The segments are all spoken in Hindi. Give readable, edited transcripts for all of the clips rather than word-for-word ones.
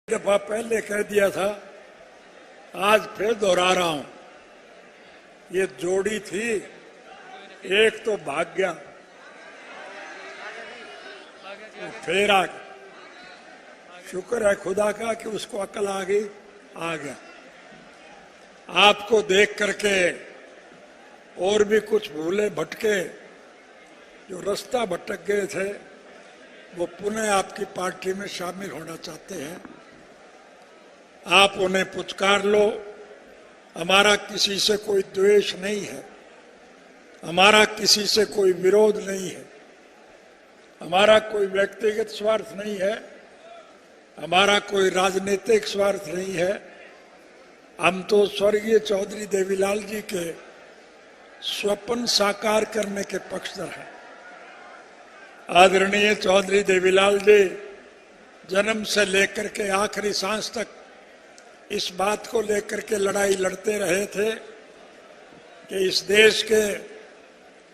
दफा पहले कह दिया था, आज फिर दोहरा रहा हूं। ये जोड़ी थी, एक तो भाग गया, वो फिर आ गया। शुक्र है खुदा का कि उसको अकल आ गई, आ गया। आपको देख करके और भी कुछ भूले भटके जो रास्ता भटक गए थे, वो पुनः आपकी पार्टी में शामिल होना चाहते हैं। आप उन्हें पुचकार लो। हमारा किसी से कोई द्वेष नहीं है, हमारा किसी से कोई विरोध नहीं है, हमारा कोई व्यक्तिगत स्वार्थ नहीं है, हमारा कोई राजनीतिक स्वार्थ नहीं है। हम तो स्वर्गीय चौधरी देवीलाल जी के स्वप्न साकार करने के पक्षधर हैं। आदरणीय चौधरी देवीलाल जी जन्म से लेकर के आखिरी सांस तक इस बात को लेकर के लड़ाई लड़ते रहे थे कि इस देश के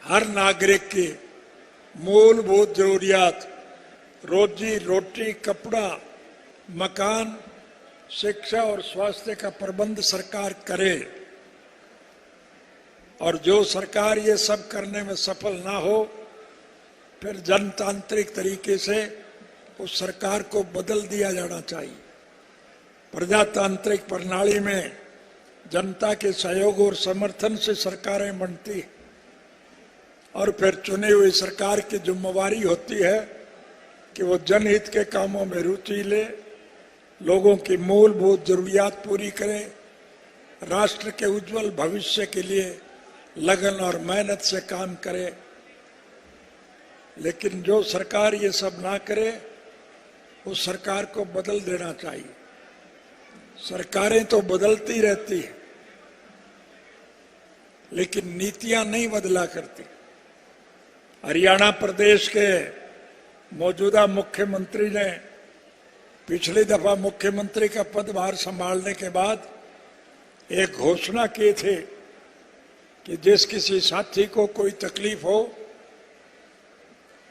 हर नागरिक की मूलभूत जरूरियात, रोजी रोटी, कपड़ा, मकान, शिक्षा और स्वास्थ्य का प्रबंध सरकार करे। और जो सरकार ये सब करने में सफल ना हो, फिर जनतांत्रिक तरीके से उस सरकार को बदल दिया जाना चाहिए। प्रजातांत्रिक प्रणाली में जनता के सहयोग और समर्थन से सरकारें बनती हैं और फिर चुनी हुई सरकार की जिम्मेवारी होती है कि वो जनहित के कामों में रुचि ले, लोगों की मूलभूत जरूरियात पूरी करे, राष्ट्र के उज्जवल भविष्य के लिए लगन और मेहनत से काम करे। लेकिन जो सरकार ये सब ना करे, उस सरकार को बदल देना चाहिए। सरकारें तो बदलती रहती है, लेकिन नीतियां नहीं बदला करती। हरियाणा प्रदेश के मौजूदा मुख्यमंत्री ने पिछली दफा मुख्यमंत्री का पदभार संभालने के बाद एक घोषणा की थी कि जिस किसी साथी को कोई तकलीफ हो,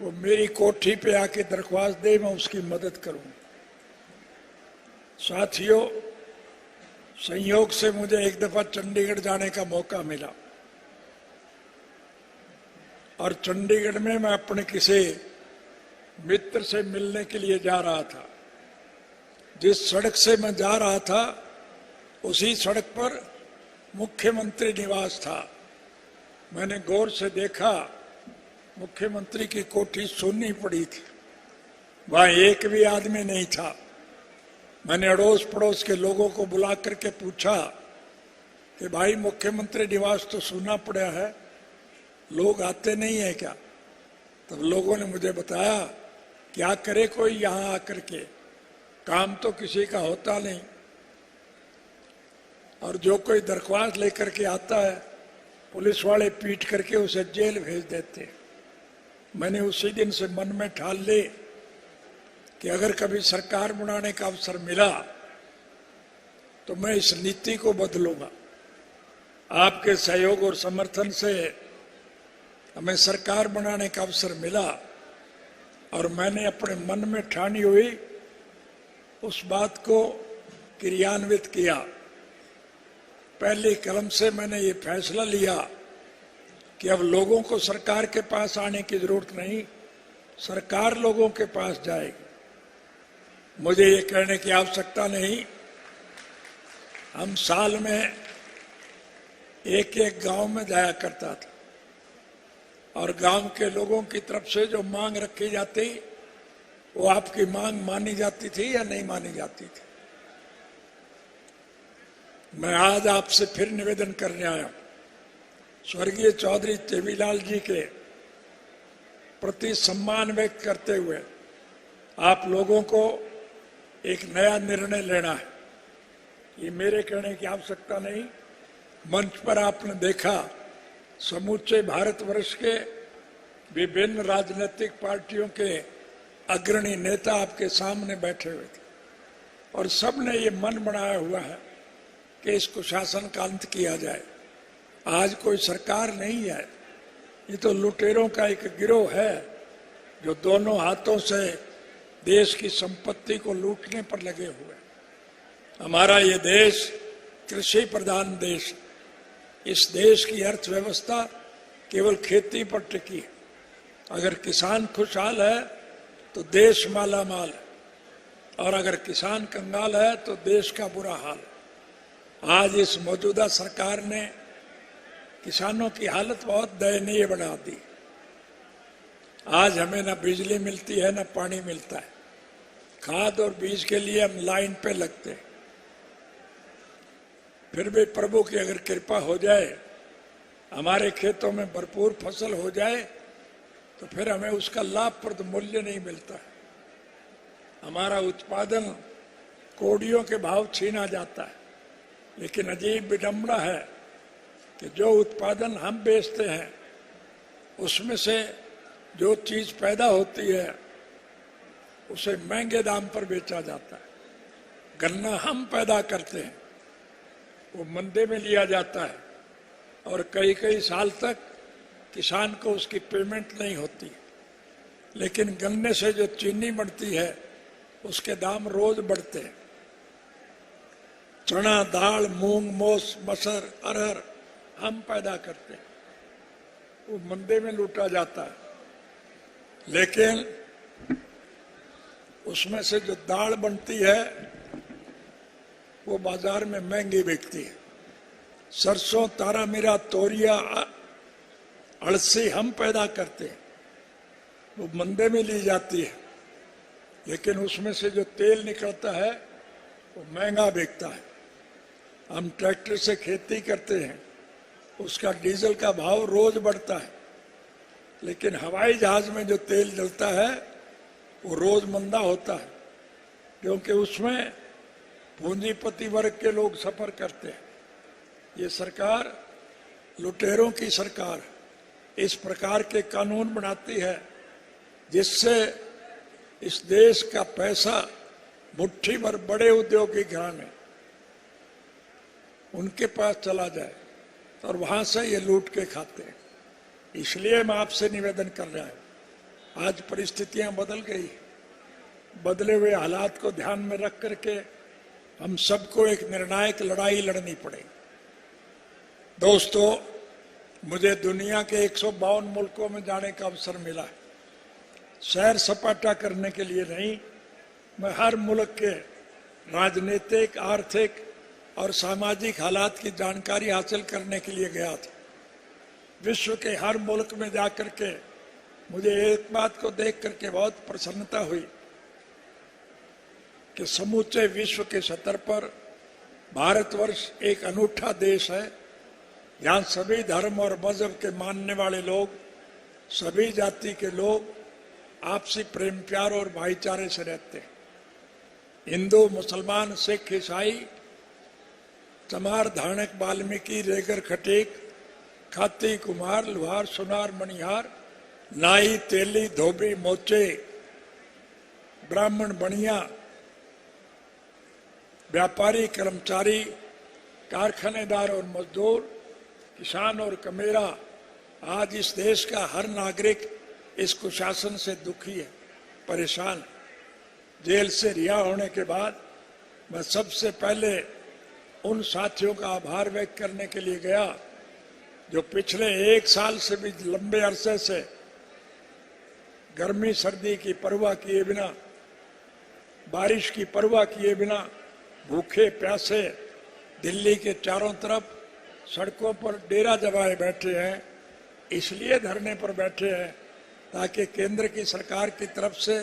वो मेरी कोठी पे आके दरख्वास्त दे, मैं उसकी मदद करूं। साथियों, संयोग से मुझे एक दफा चंडीगढ़ जाने का मौका मिला और चंडीगढ़ में मैं अपने किसी मित्र से मिलने के लिए जा रहा था। जिस सड़क से मैं जा रहा था, उसी सड़क पर मुख्यमंत्री निवास था। मैंने गौर से देखा, मुख्यमंत्री की कोठी सुननी पड़ी थी, वहां एक भी आदमी नहीं था। मैंने अड़ोस पड़ोस के लोगों को बुला करके पूछा कि भाई मुख्यमंत्री निवास तो सुनना पड़ा है, लोग आते नहीं है क्या? तब लोगों ने मुझे बताया, क्या करे कोई यहां आकर के, काम तो किसी का होता नहीं, और जो कोई दरख्वास्त लेकर के आता है, पुलिस वाले पीट करके उसे जेल भेज देते। मैंने उसी दिन से मन में ठान ली कि अगर कभी सरकार बनाने का अवसर मिला तो मैं इस नीति को बदलूंगा। आपके सहयोग और समर्थन से हमें सरकार बनाने का अवसर मिला और मैंने अपने मन में ठानी हुई उस बात को क्रियान्वित किया। पहली कलम से मैंने ये फैसला लिया कि अब लोगों को सरकार के पास आने की जरूरत नहीं, सरकार लोगों के पास जाएगी। मुझे ये कहने की आवश्यकता नहीं, हम साल में एक एक गांव में जाया करता था और गांव के लोगों की तरफ से जो मांग रखी जाती, वो आपकी मांग मानी जाती थी या नहीं मानी जाती थी। मैं आज आपसे फिर निवेदन करने आया हूं, स्वर्गीय चौधरी देवीलाल जी के प्रति सम्मान व्यक्त करते हुए आप लोगों को एक नया निर्णय लेना है। ये मेरे कहने की आवश्यकता नहीं। मंच पर आपने देखा, समूचे भारतवर्ष के विभिन्न राजनीतिक पार्टियों के अग्रणी नेता आपके सामने बैठे हुए थे और सबने ये मन बनाया हुआ है कि इसको शासन का अंत किया जाए। आज कोई सरकार नहीं है, ये तो लुटेरों का एक गिरोह है जो दोनों हाथों से देश की संपत्ति को लूटने पर लगे हुए हैं। हमारा ये देश कृषि प्रधान देश, इस देश की अर्थव्यवस्था केवल खेती पर टिकी है। अगर किसान खुशहाल है तो देश माला माल है, और अगर किसान कंगाल है तो देश का बुरा हाल है। आज इस मौजूदा सरकार ने किसानों की हालत बहुत दयनीय बना दी। आज हमें न बिजली मिलती है, न पानी मिलता है। खाद और बीज के लिए हम लाइन पे लगते हैं। फिर भी प्रभु की अगर कृपा हो जाए, हमारे खेतों में भरपूर फसल हो जाए, तो फिर हमें उसका लाभप्रद मूल्य नहीं मिलता है। हमारा उत्पादन कोड़ियों के भाव छीना जाता है। लेकिन अजीब विडंबना है कि जो उत्पादन हम बेचते हैं, उसमें से जो चीज पैदा होती है उसे महंगे दाम पर बेचा जाता है। गन्ना हम पैदा करते हैं, वो मंडी में लिया जाता है और कई कई साल तक किसान को उसकी पेमेंट नहीं होती। लेकिन गन्ने से जो चीनी बनती है उसके दाम रोज बढ़ते हैं। चना, दाल, मूंग, मोस, मसर, अरहर हम पैदा करते हैं, वो मंडी में लूटा जाता है। लेकिन उसमें से जो दाल बनती है वो बाजार में महंगी बिकती है। सरसों, तारा मीरा, तोरिया, अड़सी हम पैदा करते हैं, वो मंडी में ली जाती है। लेकिन उसमें से जो तेल निकलता है वो महंगा बिकता है। हम ट्रैक्टर से खेती करते हैं, उसका डीजल का भाव रोज बढ़ता है। लेकिन हवाई जहाज में जो तेल जलता है वो रोज मंदा होता है, क्योंकि उसमें पूंजीपति वर्ग के लोग सफर करते हैं। ये सरकार लुटेरों की सरकार इस प्रकार के कानून बनाती है जिससे इस देश का पैसा मुट्ठी भर बड़े उद्योगी घराने उनके पास चला जाए और वहां से ये लूट के खाते हैं। इसलिए मैं आपसे निवेदन कर रहा हूं, आज परिस्थितियां बदल गई। बदले हुए हालात को ध्यान में रख करके हम सबको एक निर्णायक लड़ाई लड़नी पड़ेगी। दोस्तों, मुझे दुनिया के 152 मुल्कों में जाने का अवसर मिला है। सैर सपाटा करने के लिए नहीं, मैं हर मुल्क के राजनीतिक, आर्थिक और सामाजिक हालात की जानकारी हासिल करने के लिए गया था। विश्व के हर मुल्क में जाकर के मुझे एक बात को देख करके बहुत प्रसन्नता हुई कि समूचे विश्व के स्तर पर भारतवर्ष एक अनूठा देश है, जहां सभी धर्म और मजहब के मानने वाले लोग, सभी जाति के लोग आपसी प्रेम, प्यार और भाईचारे से रहते हैं। हिंदू, मुसलमान, सिख, ईसाई, चमार, धाणक, वाल्मीकि, रेगर, खटीक, खाती, कुमार, लुहार, सुनार, मणिहार, नाई, तेली, धोबी, मोचे, ब्राह्मण, बनिया, व्यापारी, कर्मचारी, कारखानेदार और मजदूर, किसान और कमेरा, आज इस देश का हर नागरिक इस कुशासन से दुखी है, परेशान है। जेल से रिहा होने के बाद मैं सबसे पहले उन साथियों का आभार व्यक्त करने के लिए गया जो पिछले 1 साल से भी लंबे अरसे से गर्मी सर्दी की परवाह किए बिना, बारिश की परवाह किए बिना, भूखे प्यासे दिल्ली के चारों तरफ सड़कों पर डेरा जमाए बैठे हैं। इसलिए धरने पर बैठे हैं ताकि केंद्र की सरकार की तरफ से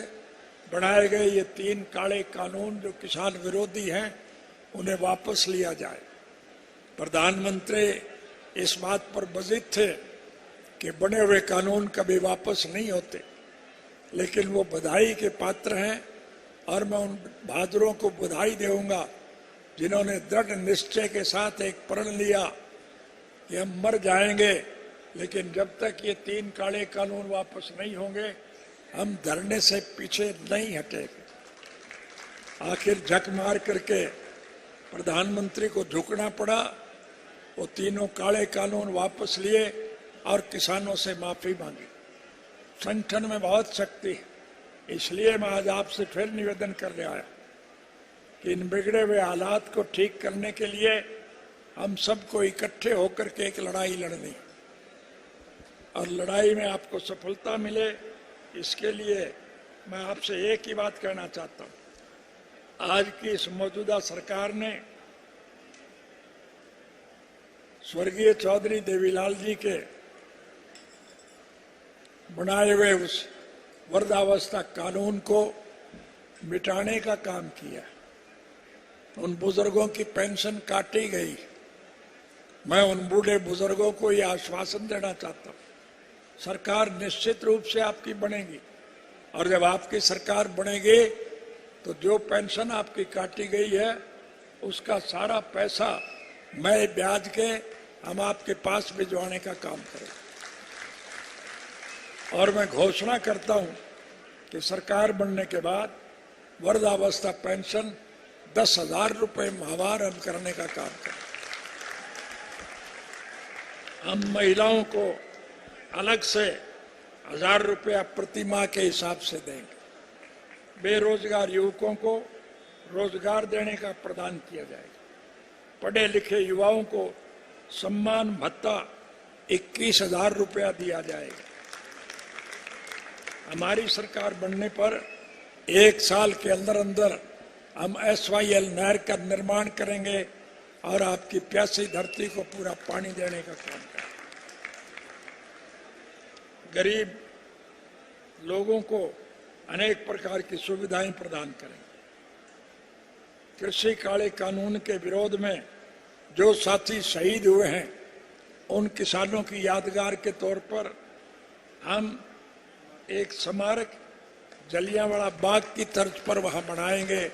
बनाए गए ये 3 काले कानून जो किसान विरोधी हैं उन्हें वापस लिया जाए। प्रधानमंत्री इस बात पर बजित थे कि बने हुए कानून कभी वापस नहीं होते, लेकिन वो बधाई के पात्र हैं और मैं उन बहादुरों को बधाई दूंगा जिन्होंने दृढ़ निश्चय के साथ एक प्रण लिया कि हम मर जाएंगे, लेकिन जब तक ये 3 काले कानून वापस नहीं होंगे हम धरने से पीछे नहीं हटेंगे। आखिर झक मार करके प्रधानमंत्री को झुकना पड़ा, वो 3 काले कानून वापस लिए और किसानों से माफी मांगी। संगठन में बहुत शक्ति है, इसलिए मैं आज आपसे फिर निवेदन करने आया कि इन बिगड़े हुए हालात को ठीक करने के लिए हम सबको इकट्ठे होकर के एक लड़ाई लड़नी, और लड़ाई में आपको सफलता मिले, इसके लिए मैं आपसे एक ही बात कहना चाहता हूं। आज की इस मौजूदा सरकार ने स्वर्गीय चौधरी देवीलाल जी के बनाए हुए उस वृद्धावस्था कानून को मिटाने का काम किया। उन बुजुर्गों की पेंशन काटी गई। मैं उन बूढ़े बुजुर्गों को यह आश्वासन देना चाहता हूं, सरकार निश्चित रूप से आपकी बनेगी, और जब आपकी सरकार बनेगी तो जो पेंशन आपकी काटी गई है उसका सारा पैसा मैं ब्याज के हम आपके पास भिजवाने का काम करें। और मैं घोषणा करता हूं कि सरकार बनने के बाद वृद्धावस्था पेंशन 10,000 रुपए माहवार हम करने का काम करें। हम महिलाओं को अलग से 1,000 रुपया प्रति माह के हिसाब से देंगे। बेरोजगार युवकों को रोजगार देने का प्रदान किया जाएगा। पढ़े लिखे युवाओं को सम्मान भत्ता 21,000 रुपया दिया जाएगा। हमारी सरकार बनने पर 1 साल के अंदर अंदर हम SYL नहर का निर्माण करेंगे और आपकी प्यासी धरती को पूरा पानी देने का काम करेंगे। गरीब लोगों को अनेक प्रकार की सुविधाएं प्रदान करेंगे। कृषि काले कानून के विरोध में जो साथी शहीद हुए हैं, उन किसानों की यादगार के तौर पर हम एक स्मारक जलियांवाला बाग की तर्ज पर वहां बनाएंगे,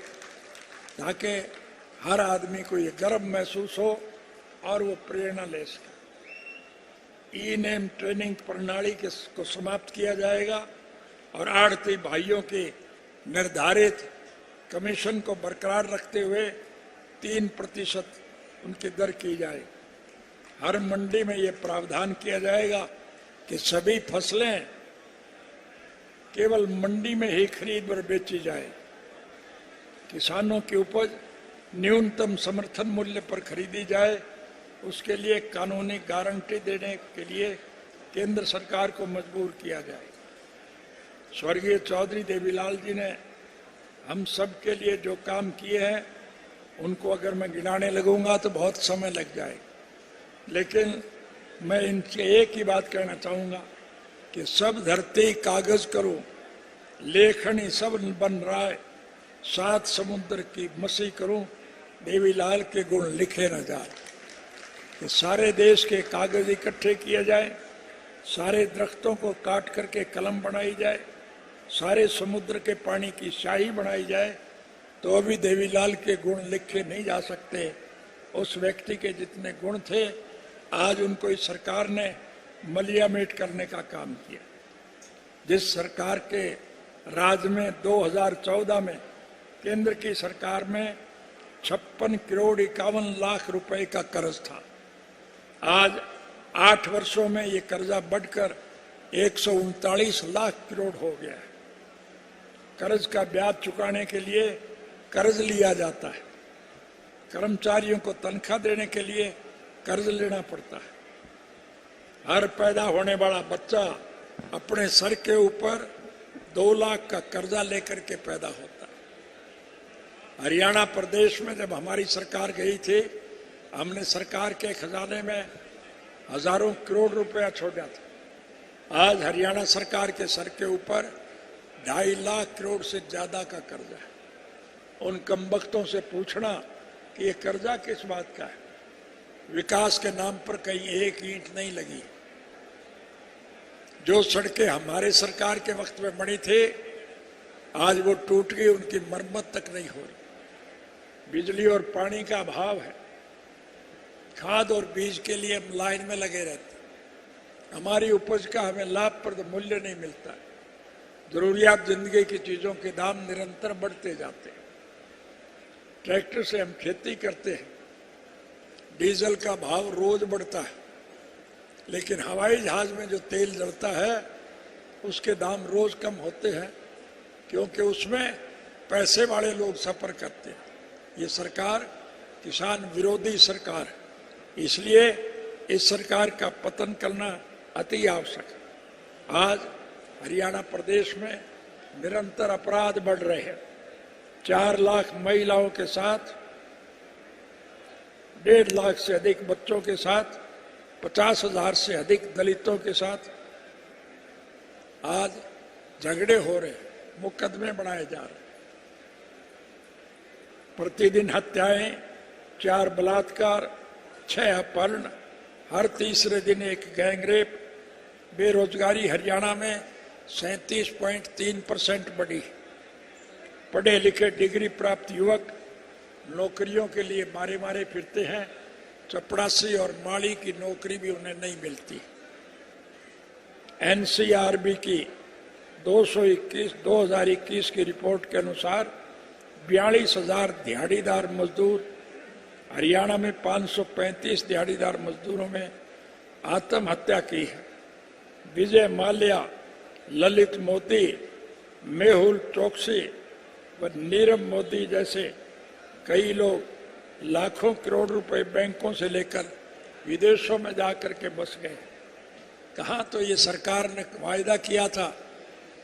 ताकि हर आदमी को ये गर्व महसूस हो और वो प्रेरणा ले सके। ई-नेम ट्रेनिंग प्रणाली को समाप्त किया जाएगा और आढ़ती भाइयों के निर्धारित कमीशन को बरकरार रखते हुए 3% उनकी दर की जाए। हर मंडी में ये प्रावधान किया जाएगा कि सभी फसलें केवल मंडी में ही खरीद और बेची जाए। किसानों की उपज न्यूनतम समर्थन मूल्य पर खरीदी जाए, उसके लिए कानूनी गारंटी देने के लिए केंद्र सरकार को मजबूर किया जाए। स्वर्गीय चौधरी देवीलाल जी ने हम सब के लिए जो काम किए हैं, उनको अगर मैं गिनाने लगूंगा तो बहुत समय लग जाएगा, लेकिन मैं इनसे एक ही बात कहना चाहूंगा कि सब धरती कागज करो, लेखनी सब बन रहा है, 7 समुद्र की मसी करूं, देवीलाल के गुण लिखे न जाए। कि सारे देश के कागज इकट्ठे किए जाए, सारे दरख्तों को काट करके कलम बनाई जाए, सारे समुद्र के पानी की शाही बनाई जाए, तो अभी देवीलाल के गुण लिखे नहीं जा सकते। उस व्यक्ति के जितने गुण थे, आज उनको इस सरकार ने मलियामेट करने का काम किया। जिस सरकार के राज में 2014 में केंद्र की सरकार में 56 करोड़ 51 लाख रुपए का कर्ज था, आज 8 वर्षों में ये कर्जा बढ़कर 139 लाख करोड़ हो गया है। कर्ज का ब्याज चुकाने के लिए कर्ज लिया जाता है, कर्मचारियों को तनख्वाह देने के लिए कर्ज लेना पड़ता है। हर पैदा होने वाला बच्चा अपने सर के ऊपर 2 लाख का कर्जा लेकर के पैदा होता है। हरियाणा प्रदेश में जब हमारी सरकार गई थी, हमने सरकार के खजाने में हजारों करोड़ रुपया छोड़ा था। आज हरियाणा सरकार के सर के ऊपर 2.5 लाख करोड़ से ज्यादा का कर्जा है। उन कमबख्तों से पूछना कि ये कर्जा किस बात का है। विकास के नाम पर कहीं एक ईंट नहीं लगी। जो सड़कें हमारे सरकार के वक्त में बनी थी, आज वो टूट गई, उनकी मरम्मत तक नहीं हो रही। बिजली और पानी का अभाव है। खाद और बीज के लिए हम लाइन में लगे रहते हैं। हमारी उपज का हमें लाभप्रद मूल्य नहीं मिलता है। जरूरियात जिंदगी की चीजों के दाम निरंतर बढ़ते जाते हैं। ट्रैक्टर से हम खेती करते हैं, डीजल का भाव रोज बढ़ता है, लेकिन हवाई जहाज में जो तेल जलता है उसके दाम रोज कम होते हैं, क्योंकि उसमें पैसे वाले लोग सफर करते हैं। ये सरकार किसान विरोधी सरकार है, इसलिए इस सरकार का पतन करना अति आवश्यक है। आज हरियाणा प्रदेश में निरंतर अपराध बढ़ रहे हैं। 4 लाख महिलाओं के साथ, 1.5 लाख से अधिक बच्चों के साथ, 50,000 से अधिक दलितों के साथ आज झगड़े हो रहे हैं, मुकदमे बनाए जा रहे हैं। प्रतिदिन हत्याएं, 4 बलात्कार, 6 अपहरण, हर तीसरे दिन एक गैंगरेप। बेरोजगारी हरियाणा में 37.3% बढ़ी। पढ़े लिखे डिग्री प्राप्त युवक नौकरियों के लिए मारे मारे फिरते हैं। चपरासी और माली की नौकरी भी उन्हें नहीं मिलती। एनसीआरबी की 2021 की रिपोर्ट के अनुसार 42,000 दिहाड़ीदार मजदूर, हरियाणा में 535 दिहाड़ीदार मजदूरों में आत्महत्या की है। विजय माल्या, ललित मोदी, मेहुल चोकसी व नीरव मोदी जैसे कई लोग लाखों करोड़ रुपए बैंकों से लेकर विदेशों में जाकर के बस गए। कहाँ तो ये सरकार ने वायदा किया था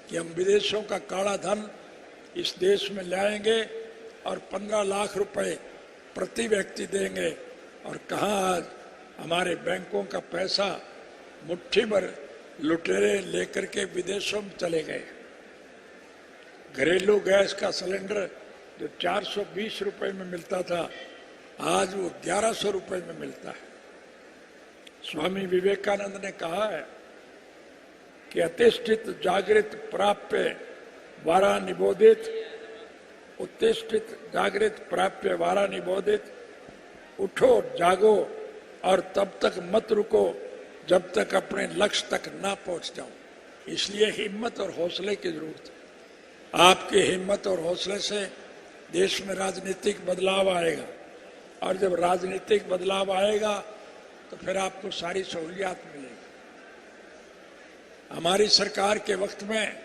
कि हम विदेशों का काला धन इस देश में लाएंगे और 15 लाख रुपए प्रति व्यक्ति देंगे, और कहाँ आज हमारे बैंकों का पैसा मुट्ठी भर लुटेरे लेकर के विदेशों में चले गए। घरेलू गैस का सिलेंडर जो 420 रुपए में मिलता था, आज वो 1100 रुपए में मिलता है। स्वामी विवेकानंद ने कहा है कि अतिष्ठित जागृत प्राप्य वारा निबोधित, उत्तिष्ठित जागृत प्राप्य वारा निबोधित। उठो जागो और तब तक मत रुको जब तक अपने लक्ष्य तक ना पहुंच जाओ। इसलिए हिम्मत और हौसले की जरूरत है। आपके हिम्मत और हौसले से देश में राजनीतिक बदलाव आएगा, और जब राजनीतिक बदलाव आएगा तो फिर आपको सारी सहूलियात मिलेगी। हमारी सरकार के वक्त में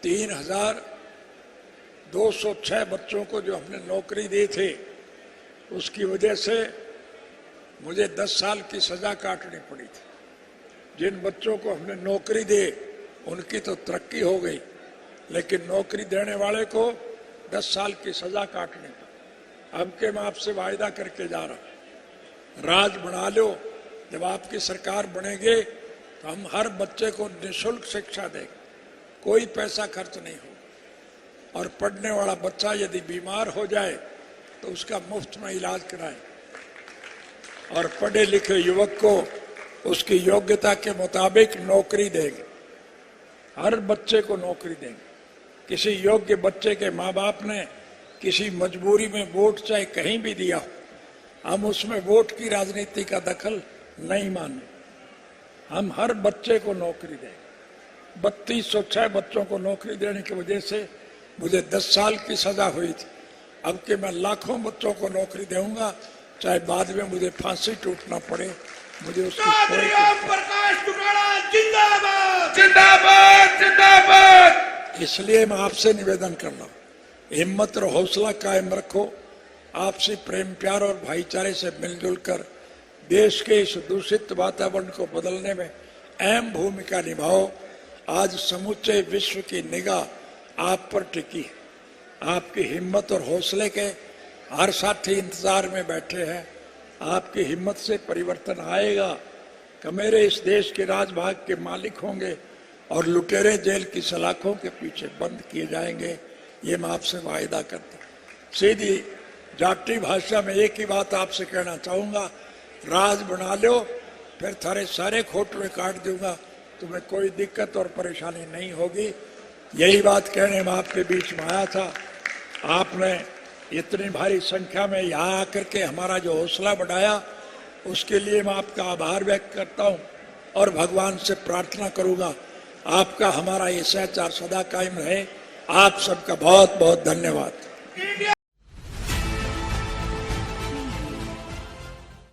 3,206 बच्चों को जो हमने नौकरी दी थी, उसकी वजह से मुझे 10 साल की सजा काटनी पड़ी थी। जिन बच्चों को हमने नौकरी दी उनकी तो तरक्की हो गई, लेकिन नौकरी देने वाले को 10 साल की सजा काटनी पड़ी। अब के मैं आपसे वायदा करके जा रहा हूं, राज बना लो। जब आपकी सरकार बनेगी तो हम हर बच्चे को निःशुल्क शिक्षा देंगे, कोई पैसा खर्च नहीं हो। और पढ़ने वाला बच्चा यदि बीमार हो जाए तो उसका मुफ्त में इलाज कराएं, और पढ़े लिखे युवक को उसकी योग्यता के मुताबिक नौकरी देंगे। हर बच्चे को नौकरी देंगे। किसी योग्य बच्चे के माँ बाप ने किसी मजबूरी में वोट चाहे कहीं भी दिया हो, हम उसमें वोट की राजनीति का दखल नहीं माने। हम हर बच्चे को नौकरी देंगे। 3206 बच्चों को नौकरी देने की वजह से मुझे 10 साल की सजा हुई थी। अब के मैं लाखों बच्चों को नौकरी दूंगा, चाहे बाद में मुझे फांसी टूटना पड़े। मुझे उसकी प्रकाश टुकाड़ा जिंदाबाद जिंदाबाद जिंदाबाद। इसलिए मैं आपसे निवेदन कर रहा हूँ, हिम्मत और हौसला कायम रखो। आपसी प्रेम प्यार और भाईचारे से मिलजुल कर देश के इस दूषित वातावरण को बदलने में अहम भूमिका निभाओ। आज समूचे विश्व की निगाह आप पर टिकी है। आपकी हिम्मत और हौसले के हर साथी इंतजार में बैठे हैं। आपकी हिम्मत से परिवर्तन आएगा। कमेरे इस देश के राजभाग के मालिक होंगे और लुटेरे जेल की सलाखों के पीछे बंद किए जाएंगे। ये मैं आपसे वायदा करता हूं। सीधी जाटी भाषा में एक ही बात आपसे कहना चाहूंगा, राज बना लो, फिर थारे सारे खोटवे काट दूंगा, तुम्हें कोई दिक्कत और परेशानी नहीं होगी। यही बात कहने में आपके बीच में आया था। आपने इतनी भारी संख्या में यहाँ आकर के हमारा जो हौसला बढ़ाया, उसके लिए मैं आपका आभार व्यक्त करता हूँ और भगवान से प्रार्थना करूंगा आपका हमारा ये सहचार सदा कायम रहे। आप सबका बहुत बहुत धन्यवाद।